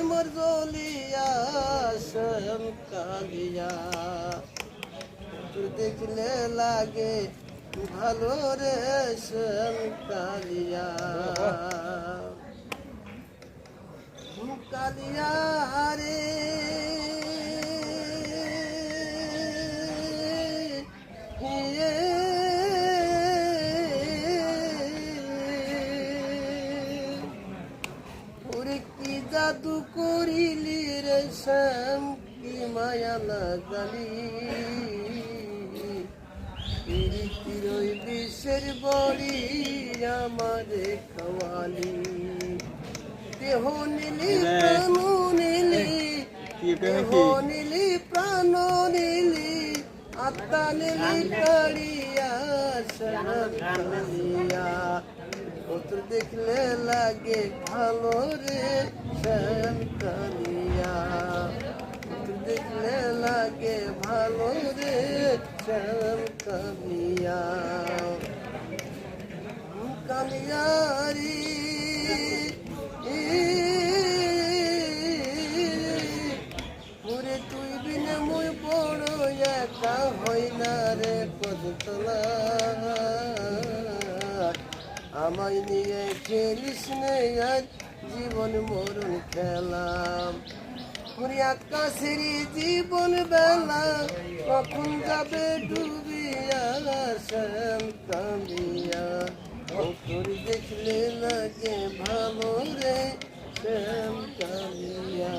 মোর জ্বলিয়া শ্যাম কালিয়া তোর দেখলে লাগে ভালো রে শ্যাম কালিয়া কালিয়া রে কি জাদু করিলি রে শ্যাম কি মায়া লাগালি প্রীতির বিষের বড়ি আমারে খাওয়ালি দেহ নিলি প্রাণ নিলি দেহ নিলি প্রাণ নিলি আত্মা নিলি কাড়িয়া শ্যাম কালিয়া তোর দেখলে লাগে ভালো রে শ্যাম কালিয়া তোর দেখলে লাগে ভালো রে শ্যাম কালিয়া কালিয়ারি ওরে তুই বিনে মুই বড় একা হই না রে পদতলা আমায় নিয়ে খেলিস নে আজ জীবন মরণ খেলাম ওরে আকাশের জীবন বেলা কখন যাবে ডুবিয়া শ্যাম কালিয়া তোর দেখলে লাগে ভালো রে শ্যাম কালিয়া।